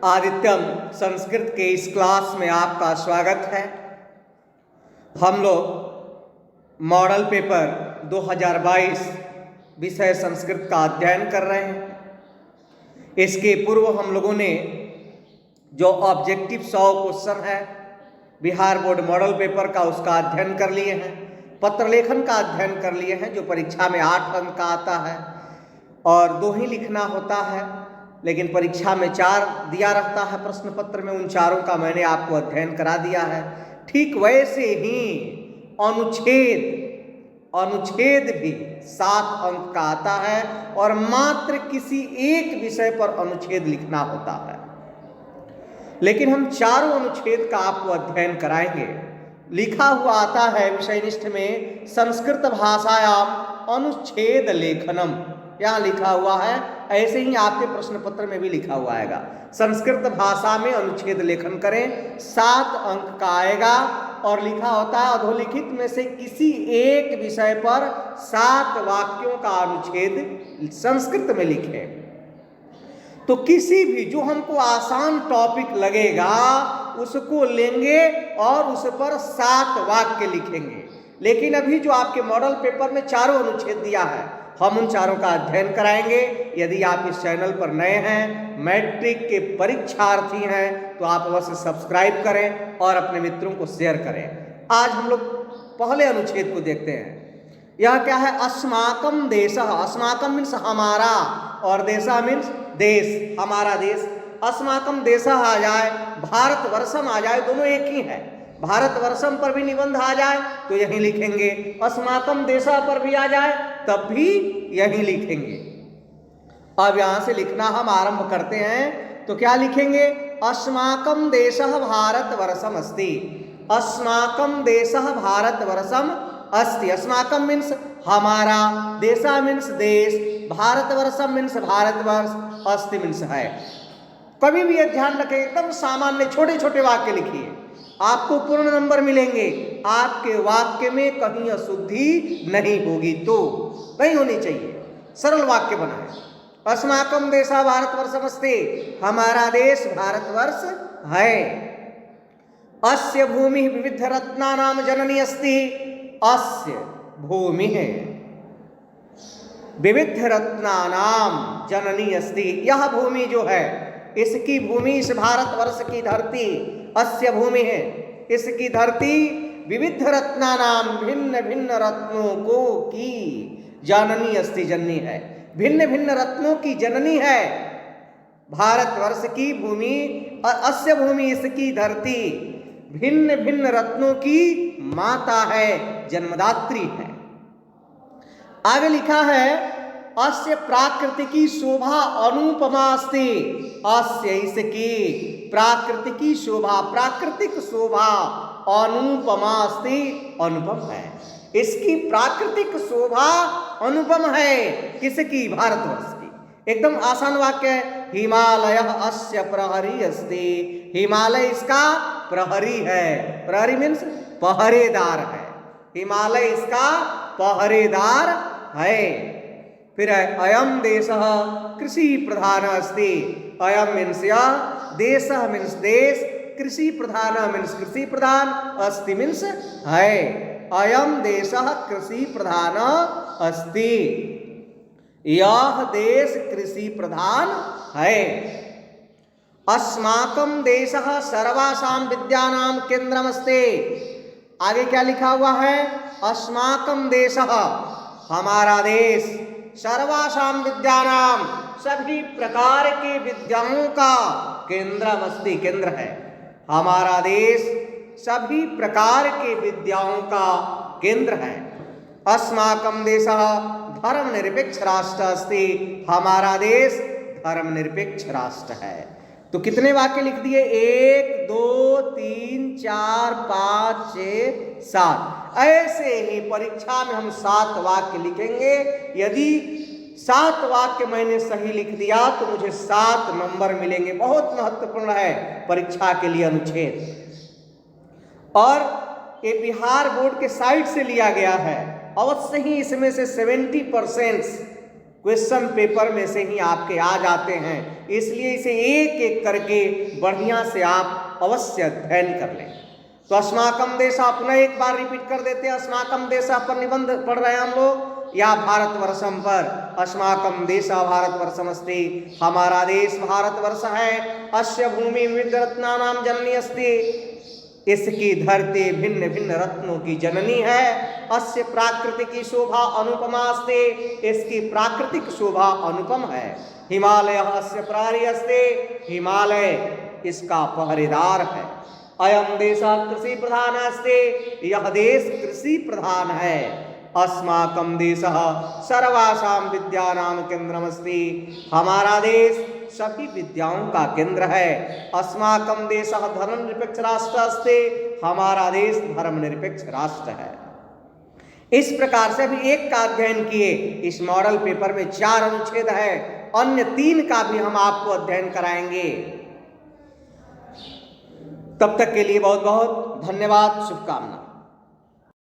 आदित्यम संस्कृत के इस क्लास में आपका स्वागत है। हम लोग मॉडल पेपर 2022 विषय संस्कृत का अध्ययन कर रहे हैं। इसके पूर्व हम लोगों ने जो ऑब्जेक्टिव 100 क्वेश्चन है बिहार बोर्ड मॉडल पेपर का, उसका अध्ययन कर लिए हैं। पत्र लेखन का अध्ययन कर लिए हैं जो परीक्षा में 8 अंक का आता है और 2 ही लिखना होता है, लेकिन परीक्षा में 4 दिया रहता है प्रश्न पत्र में। उन चारों का मैंने आपको अध्ययन करा दिया है। ठीक वैसे ही अनुच्छेद भी 7 अंक का आता है और मात्र किसी एक विषय पर अनुच्छेद लिखना होता है। लेकिन हम चारों अनुच्छेद का आपको अध्ययन कराएंगे। लिखा हुआ आता है विषयनिष्ठ में संस्कृत भाषायाम अनुच्छेद लेखनम, यहाँ लिखा हुआ है। ऐसे ही आपके प्रश्न पत्र में भी लिखा हुआ आएगा, संस्कृत भाषा में अनुच्छेद लेखन करें, 7 अंक का आएगा। और लिखा होता है अधोलिखित में से किसी एक विषय पर 7 वाक्यों का अनुच्छेद संस्कृत में लिखें। तो किसी भी जो हमको आसान टॉपिक लगेगा उसको लेंगे और उस पर 7 वाक्य लिखेंगे। लेकिन अभी जो आपके मॉडल पेपर में चारों अनुच्छेद दिया है, हम उन चारों का अध्ययन कराएंगे। यदि आप इस चैनल पर नए हैं, मैट्रिक के परीक्षार्थी हैं, तो आप अवश्य सब्सक्राइब करें और अपने मित्रों को शेयर करें। आज हम लोग पहले अनुच्छेद को देखते हैं। यह क्या है? अस्माकम देशः। अस्माकम मीन्स हमारा और देशः मीन्स देश, हमारा देश। अस्माकम देशः आ जाए, भारतवर्षम आ जाए, दोनों एक ही है। भारतवर्षम पर भी निबंध आ जाए तो यही लिखेंगे, अस्माकम देशः पर भी आ जाए तब भी यही लिखेंगे। अब यहां से लिखना हम आरंभ करते हैं। तो क्या लिखेंगे? अस्माकम देशः भारतवर्षम अस्ति। अस्माकम देशः भारतवर्षम अस्ति। अस्माकम मीन्स हमारा, देशा मीन्स देश, भारतवर्षम मीन्स भारतवर्ष, अस्ति मीन्स है। कभी भी ये ध्यान रखें, एकदम सामान्य छोटे छोटे वाक्य लिखिए, आपको पूर्ण नंबर मिलेंगे। आपके वाक्य में कहीं अशुद्धि नहीं होगी, तो नहीं होनी चाहिए। सरल वाक्य बनाएं। अस्माकम देशा भारतवर्षम अस्ति, हमारा देश भारतवर्ष है। अस्य भूमि विविध रत्नानाम जननी अस्ति। अस्य भूमि है विविध रत्नानाम जननी अस्ति। यह भूमि जो है, इसकी भूमि, इस भारतवर्ष की धरती, अस्य भूमि है, इसकी धरती विविध रत्नानाम, भिन्न भिन्न रत्नों को की जननी अस्ति, जननी है। भिन्न भिन्न रत्नों की जननी है भारतवर्ष की भूमि। और अस्य भूमि, इसकी धरती, भिन्न भिन्न रत्नों की माता है, जन्मदात्री है। आगे लिखा है अस्य प्राकृतिकी शोभा अनुपमा अस्ति। अस्य, इसकी, प्राकृतिकी शोभा, प्राकृतिक शोभा, अनुपमा अस्ति, अनुपम है। इसकी प्राकृतिक शोभा अनुपम है। किसकी? भारतवर्ष की। एकदम आसान वाक्य है। हिमालय अस्य प्रहरी अस्ति। हिमालय इसका प्रहरी है। प्रहरी मीन्स पहरेदार है। हिमालय इसका पहरेदार है। फिर है अयम देशः कृषि प्रधान अस्ति। अयम मीन्स यह, देशः मीन्स देश, कृषि प्रधान मीन्स कृषि प्रधान, अस्ति मीन्स है। अयम देशः कृषि प्रधान अस्ति। यह देश कृषि प्रधान है। अस्माकं देशः सर्वासां विद्यानां केंद्रम अस्ति। आगे क्या लिखा हुआ है? अस्माकं देशः, हमारा देश, सर्वासां विद्यानां, सभी प्रकार के विद्याओं का, केंद्रम अस्ति, केंद्र है। हमारा देश सभी प्रकार के विद्याओं का केंद्र है। अस्माकं देशः धर्मनिरपेक्ष राष्ट्र अस्ति। हमारा देश धर्मनिरपेक्ष राष्ट्र है। तो कितने वाक्य लिख दिए? 1 2 3 4 5 6 7। ऐसे ही परीक्षा में हम 7 वाक्य लिखेंगे। यदि 7 वाक्य मैंने सही लिख दिया तो मुझे 7 नंबर मिलेंगे। बहुत महत्वपूर्ण है परीक्षा के लिए अनुच्छेद। और ये बिहार बोर्ड के साइट से लिया गया है। अवश्य ही इसमें से 70% क्वेश्चन पेपर में से ही आपके आ जाते हैं, इसलिए इसे एक एक करके बढ़िया से आप अवश्य अध्ययन कर लें। तो अस्माकं देशः पुनः एक बार रिपीट कर देते हैं। अस्माकं देशः पर निबंध पढ़ रहे हैं हम लोग, या भारतवर्षम पर। अस्माकं देशः भारतवर्षमस्ति, हमारा देश भारतवर्ष है। अस्य भूमि विविध रत्नानां जननी अस्ति, इसकी धरती भिन्न भिन्न रत्नों की जननी है। अस्य प्राकृतिक शोभा अनुपमा अस्ति, इसकी प्राकृतिक शोभा अनुपम है। हिमालय अस्य प्रहरी अस्ति, हिमालय इसका पहरेदार है। अयम देश कृषि प्रधान अस्ति, यह देश कृषि प्रधान है। अस्माकं देशः सर्वासां विद्यानां केंद्रमस्ति, हमारा देश सभी विद्याओं का केंद्र है। अस्माकं देशः धर्मनिरपेक्ष राष्ट्र अस्ति, हमारा देश धर्मनिरपेक्ष राष्ट्र है। इस प्रकार से अभी एक का अध्ययन किए। इस मॉडल पेपर में 4 अनुच्छेद है, अन्य 3 का भी हम आपको अध्ययन कराएंगे। तब तक के लिए बहुत बहुत धन्यवाद, शुभकामना।